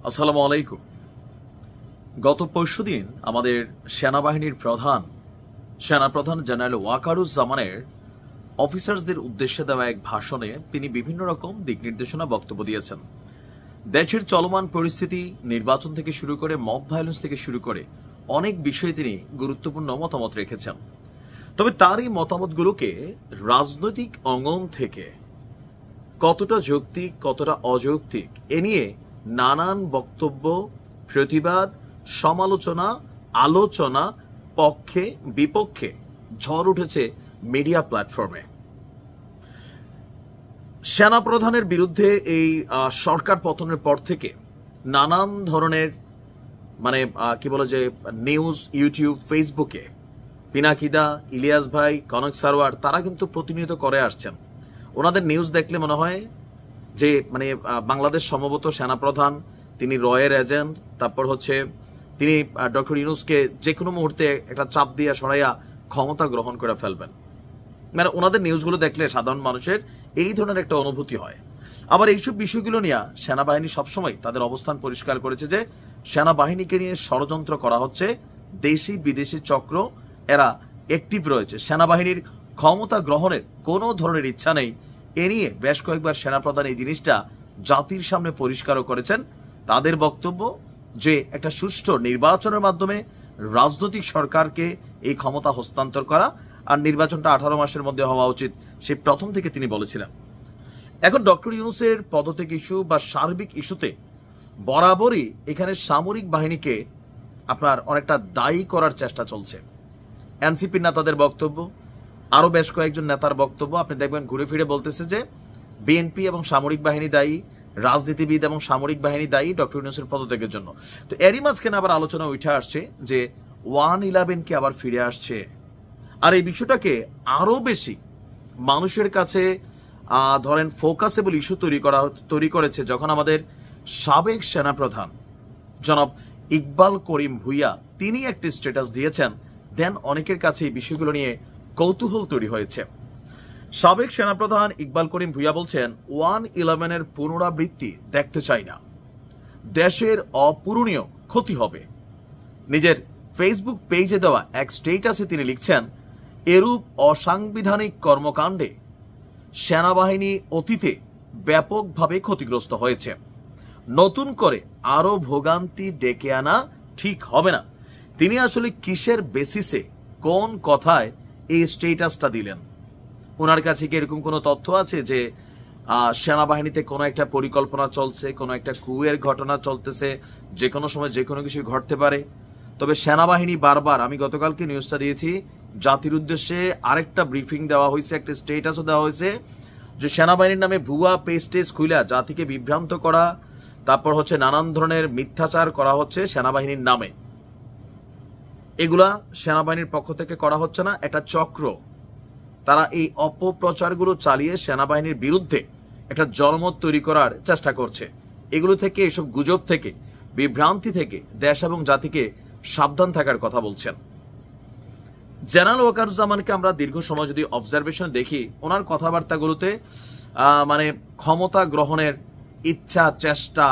আসসালামু আলাইকুম। গত পরশুদিন আমাদের সেনাবাহিনীর সেনাপ্রধান জেনারেল ওয়াকারুজ্জামানের অফিসার্সদের উদ্দেশ্যে দেওয়া এক ভাষণে তিনি বিভিন্ন রকম দিক নির্দেশনা বক্তব্য দিয়েছেন। দেশের চলমান পরিস্থিতি, নির্বাচন থেকে শুরু করে মব ভায়োলেন্স থেকে শুরু করে অনেক বিষয়ে তিনি গুরুত্বপূর্ণ মতামত রেখেছেন। তবে তার এই মতামতগুলোকে রাজনৈতিক অঙ্গন থেকে কতটা যৌক্তিক, কতটা অযৌক্তিক এ নিয়ে নানান বক্তব্য, প্রতিবাদ, সমালোচনা, আলোচনা, পক্ষে বিপক্ষে ঝড় উঠেছে মিডিয়া প্ল্যাটফর্মে। সেনাপ্রধানের বিরুদ্ধে এই সরকার পতনের পর থেকে নানান ধরনের কি বলে যে নিউজ, ইউটিউব, ফেসবুকে পিনাকিদা, ইলিয়াস ভাই, কনক সারওয়ার তারা কিন্তু প্রতিনিয়ত করে আসছেন। ওনাদের নিউজ দেখলে মনে হয় যে বাংলাদেশ সম্ভবত সেনাপ্রধান তিনি রয়ের এজেন্ট, তারপর হচ্ছে তিনি ডক্টর ইউনূসকে যে কোনো মুহূর্তে একটা চাপ দিয়ে সরাইয়া ক্ষমতা গ্রহণ করে ফেলবেন। ওনাদের নিউজগুলো দেখলে সাধারণ মানুষের এই ধরনের একটা অনুভূতি হয়। আবার এইসব বিষয়গুলো নিয়ে সেনাবাহিনী সবসময় তাদের অবস্থান পরিষ্কার করেছে যে সেনাবাহিনীকে নিয়ে ষড়যন্ত্র করা হচ্ছে, দেশি বিদেশি চক্র এরা অ্যাক্টিভ রয়েছে, সেনাবাহিনীর ক্ষমতা গ্রহণের কোনো ধরনের ইচ্ছা নেই। এ নিয়ে বেশ কয়েকবার সেনাপ্রধান এই জিনিসটা জাতির সামনে পরিষ্কারও করেছেন। তাদের বক্তব্য যে একটা সুষ্ঠু নির্বাচনের মাধ্যমে রাজনৈতিক সরকারকে এই ক্ষমতা হস্তান্তর করা, আর নির্বাচনটা 18 মাসের মধ্যে হওয়া উচিত, সে প্রথম থেকে তিনি বলেছিলেন। এখন ডক্টর ইউনূসের পদত্যাগ ইস্যু বা সার্বিক ইস্যুতে বরাবরই এখানে সামরিক বাহিনীকে আপনার অনেকটা দায়ী করার চেষ্টা চলছে। এনসিপির নেতাদের বক্তব্য, আরও বেশ কয়েকজন নেতার বক্তব্য আপনি দেখবেন ঘুরে ফিরে বলতেছে যে বিএনপি এবং সামরিক বাহিনী দায়ী, রাজনীতিবিদ এবং সামরিক বাহিনী দায়ী ডক্টর ইউনূসের পদত্যাগের জন্য। তো এরই মাঝখানে আবার আলোচনা উঠে আসছে যে 111 কি আবার ফিরে আসছে। আর এই বিষয়টাকে আরও বেশি মানুষের কাছে ধরেন ফোকাসেবল ইস্যু তৈরি করেছে যখন আমাদের সাবেক সেনাপ্রধান জনাব ইকবাল করিম ভূঁইয়া তিনি একটি স্ট্যাটাস দিয়েছেন, দেন অনেকের কাছে এই বিষয়গুলো নিয়ে কৌতূহল তৈরি হয়েছে। সাবেক সেনাপ্রধান ইকবাল করিম ভূঁইয়া বলছেন 111-এর পুনরাবৃত্তি দেখতে চাই না, দেশের অপূরণীয় ক্ষতি হবে। নিজের ফেসবুক পেজে দেওয়া এক স্ট্যাটাসে তিনি লিখছেন, এরূপ অসাংবিধানিক কর্মকাণ্ডে সেনাবাহিনী অতীতে ব্যাপকভাবে ক্ষতিগ্রস্ত হয়েছে, নতুন করে আরো ভোগান্তি ডেকে আনা ঠিক হবে না। তিনি আসলে কিসের বেসিসে, কোন কথায় এই স্ট্যাটাসটা দিলেন? ওনার কাছে কি এরকম কোনো তথ্য আছে যে সেনাবাহিনীতে কোনো একটা পরিকল্পনা চলছে, কোনো একটা কুয়ের ঘটনা চলতেছে, যে কোনো সময় যে কোনো কিছু ঘটতে পারে? তবে সেনাবাহিনী বারবার, আমি গতকালকে নিউজটা দিয়েছি, জাতির উদ্দেশ্যে আরেকটা ব্রিফিং দেওয়া হয়েছে, একটা স্ট্যাটাসও দেওয়া হয়েছে যে সেনাবাহিনীর নামে ভুয়া পেজ খুইলা জাতিকে বিভ্রান্ত করা, তারপর হচ্ছে নানান ধরনের মিথ্যাচার করা হচ্ছে সেনাবাহিনীর নামে। এগুলা সেনাবাহিনীর পক্ষ থেকে করা হচ্ছে না, একটা চক্র। তারা এই অপপ্রচারগুলো চালিয়ে সেনাবাহিনীর বিরুদ্ধে একটা জনমত তৈরি করার চেষ্টা করছে। এগুলো থেকে, এসব গুজব থেকে, বিভ্রান্তি থেকে দেশ এবং জাতিকে সাবধান থাকার কথা বলছেন। জেনারেল ওয়াকারুজ্জামানকে আমরা দীর্ঘ সময় যদি অবজারভেশন দেখি, ওনার কথাবার্তাগুলোতে ক্ষমতা গ্রহণের ইচ্ছা, চেষ্টা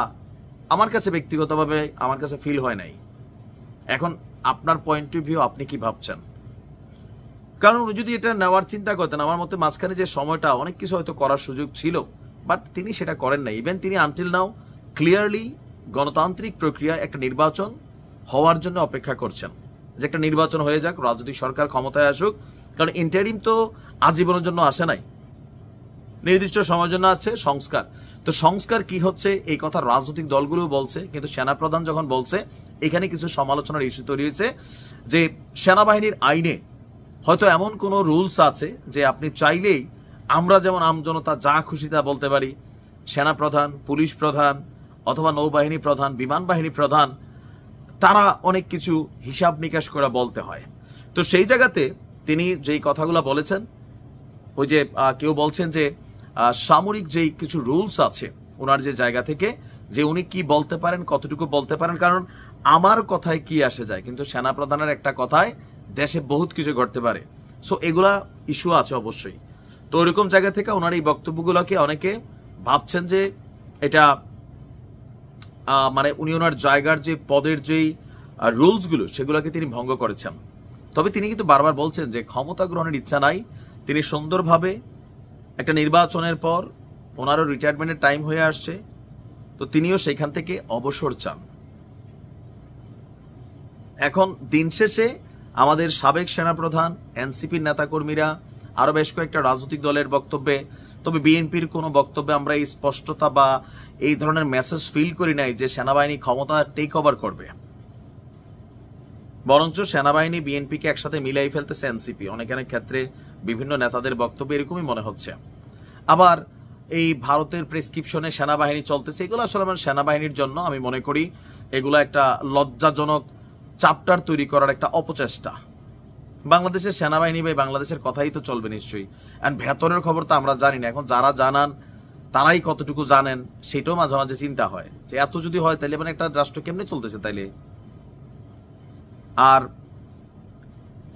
আমার কাছে ব্যক্তিগতভাবে আমার কাছে ফিল হয় নাই। এখন আপনার পয়েন্ট অফ ভিউ, আপনি কি ভাবছেন? কারণ যদি এটা নেওয়ার চিন্তা করতেন, আমার মতে মাঝখানে যে সময়টা অনেক কিছু হয়তো করার সুযোগ ছিল, বাট তিনি সেটা করেন নাই। ইভেন তিনি আনটিল নাও ক্লিয়ারলি গণতান্ত্রিক প্রক্রিয়া একটা নির্বাচন হওয়ার জন্য অপেক্ষা করছেন, যে একটা নির্বাচন হয়ে যাক, রাজনৈতিক সরকার ক্ষমতায় আসুক। কারণ ইন্টারিম তো আজীবনের জন্য আসে নাই, নির্দিষ্ট সময়ের জন্য আছে সংস্কার। তো সংস্কার কি হচ্ছে এই কথা রাজনৈতিক দলগুলো বলছে, কিন্তু সেনাপ্রধান যখন বলছে, এখানে কিছু সমালোচনার ইস্যু তৈরি হয়েছে যে সেনাবাহিনীর আইনে হয়তো এমন কোনো রুলস আছে যে আপনি চাইলেই, আমরা যেমন আমজনতা যা খুশি তা বলতে পারি, সেনাপ্রধান, পুলিশ প্রধান অথবা নৌবাহিনী প্রধান, বিমান বাহিনী প্রধান, তারা অনেক কিছু হিসাব নিকাশ করে বলতে হয়। তো সেই জায়গাতে তিনি যেই কথাগুলো বলেছেন, ওই যে কেউ বলছেন যে সামরিক যেই কিছু রুলস আছে ওনার যে জায়গা থেকে, যে উনি কি বলতে পারেন, কতটুকু বলতে পারেন, কারণ আমার কথায় কি আসে যায়, কিন্তু সেনাপ্রধানের একটা কথায় দেশে বহুত কিছু ঘটতে পারে। সো এগুলা ইস্যু আছে অবশ্যই। তো ওইরকম জায়গা থেকে ওনার এই বক্তব্যগুলোকে অনেকে ভাবছেন যে এটা মানে উনি ওনার জায়গার যে পদের যেই রুলসগুলো সেগুলোকে তিনি ভঙ্গ করেছেন। তবে তিনি কিন্তু বারবার বলছেন যে ক্ষমতা গ্রহণের ইচ্ছা নাই, তিনি সুন্দরভাবে একটা নির্বাচনের পর ওনারও রিটায়ারমেন্টের টাইম হয়ে আসছে, তো তিনিও সেখান থেকে অবসর চান। এখন দিন শেষে আমাদের সাবেক সেনাপ্রধান, এনসিপির নেতাকর্মীরা, আরো বেশ কয়েকটা রাজনৈতিক দলের বক্তব্যে, তবে বিএনপির কোনো বক্তব্যে আমরা এই স্পষ্টতা বা এই ধরনের মেসেজ ফিল করি নাই যে সেনাবাহিনী ক্ষমতা টেক ওভার করবে। বরঞ্চ সেনাবাহিনী বিএনপিকে একসাথে মিলাই ফেলতেছে এনসিপি। অনেক অনেক ক্ষেত্রে বিভিন্ন নেতাদের বক্তব্য এরকমই মনে হচ্ছে। আবার এই ভারতের প্রেসক্রিপশনে সেনাবাহিনী চলতেছে, এগুলো আসলে আমার সেনাবাহিনীর জন্য আমি মনে করি এগুলো একটা লজ্জাজনক চ্যাপ্টার তৈরি করার একটা অপচেষ্টা। বাংলাদেশের সেনাবাহিনী বা বাংলাদেশের কথাই তো চলবে নিশ্চয়ই, অ্যান্ড ভেতরের খবর তো আমরা জানি না। এখন যারা জানান তারাই কতটুকু জানেন সেটাও মাঝে মাঝে চিন্তা হয় যে এত যদি হয় তাহলে মানে একটা রাষ্ট্র কেমনে চলতেছে তাইলে। আর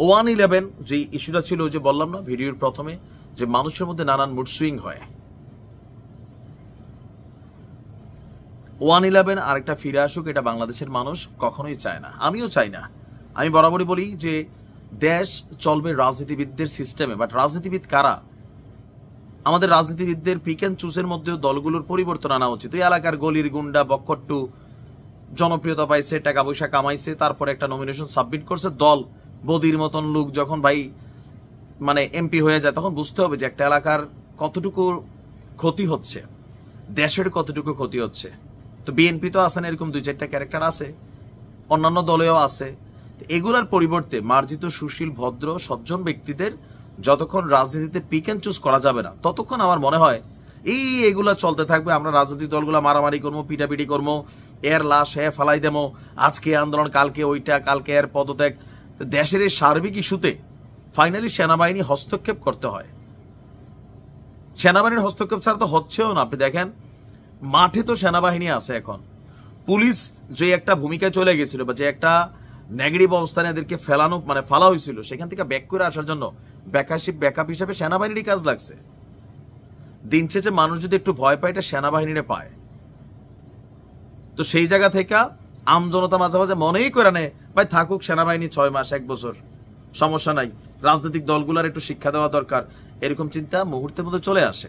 111 যে ইস্যুটা ছিল, যে বললাম না ভিডিওর প্রথমে, যে মানুষের মধ্যে নানান মুড সুইং হয়, 111 আরেকটা ফিরে আসুক, এটা বাংলাদেশের মানুষ কখনোই চায় না, আমিও চাই না। আমি বরাবরই বলি যে দেশ চলবে রাজনীতিবিদদের সিস্টেমে, বাট রাজনীতিবিদ কারা? আমাদের রাজনীতিবিদদের পিক অ্যান্ড চুজের মধ্যেও দলগুলোর পরিবর্তন আনা উচিত। ওই এলাকার গলির গুন্ডা বক্কট্টু জনপ্রিয়তা পাইছে, টাকা পয়সা কামাইছে, তারপরে একটা নমিনেশন সাবমিট করছে, দল বদির মতন লোক যখন ভাই মানে এমপি হয়ে যায়, তখন বুঝতে হবে যে একটা এলাকার কতটুকু ক্ষতি হচ্ছে, দেশের কতটুকু ক্ষতি হচ্ছে। তো বিএনপি তো আছেন, এরকম 2-4টা ক্যারেক্টার আছে, অন্যান্য দলেও আছে। এগুলার পরিবর্তে মার্জিত সুশীল ভদ্র সজ্জন ব্যক্তিদের যতক্ষণ রাজনীতিতে পিক অ্যান্ড চুজ করা যাবে না, ততক্ষণ আমার মনে হয় এগুলা চলতে থাকবে। আমরা রাজনৈতিক দলগুলা মারামারি করবো, পিটাপিটি করবো, এর লাশ ফালাই দেবো, আজকে আন্দোলন, কালকে ওইটা, কালকে এর পদত্যাগ। দেশের এই সার্বিক ইস্যুতে ফাইনালি সেনাবাহিনী হস্তক্ষেপ করতে হয়। সেনাবাহিনীর হস্তক্ষেপ ছাড়া তো হচ্ছেও না। আপনি দেখেন মাঠে তো সেনাবাহিনী আছে, এখন পুলিশ যে একটা ভূমিকায় চলে গেছিল বা যে একটা নেগেটিভ অবস্থানে এদেরকে ফেলানো মানে ফালা হয়েছিল, সেখান থেকে ব্যাক করে আসার জন্য ব্যাকআপ হিসাবে সেনাবাহিনীরই কাজ লাগছে। দিন শেষে মানুষ যদি একটু ভয় পায়, এটা সেনাবাহিনীরে পায়। তো সেই জায়গা থেকে আমজনতা মাঝে মাঝে মনেই করে নেয় ভাই থাকুক সেনাবাহিনী 6 মাস 1 বছর, সমস্যা নাই, রাজনৈতিক দলগুলোর একটু শিক্ষা দেওয়া দরকার, এরকম চিন্তা মুহূর্তের মধ্যে চলে আসে।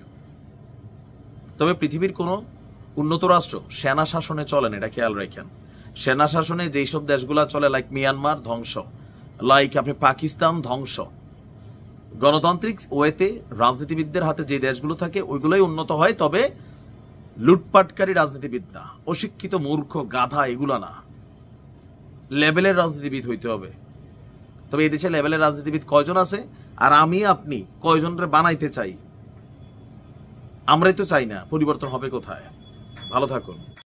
তবে পৃথিবীর কোনো উন্নত রাষ্ট্র সেনা শাসনে চলে না, এটা খেয়াল রাখেন। সেনা শাসনে যেই সব দেশগুলা চলে, লাইক মিয়ানমার ধ্বংস, লাইক আপনি পাকিস্তান ধ্বংস। গণতান্ত্রিক ওয়েতে রাজনীতিবিদদের হাতে যে দেশগুলো থাকে ওইগুলোই উন্নত হয়। তবে লুটপাটকারী রাজনীতিবিদ না, অশিক্ষিত মূর্খ গাধা এগুলা না, লেভেলের রাজনীতিবিদ হইতে হবে। তবে এই দেশে লেভেলের রাজনীতিবিদ কয়জন আছে, আর আমি আপনি কয়জনরে বানাইতে চাই? আমরাই তো চাই না। পরিবর্তন হবে কোথায়? ভালো থাকুন।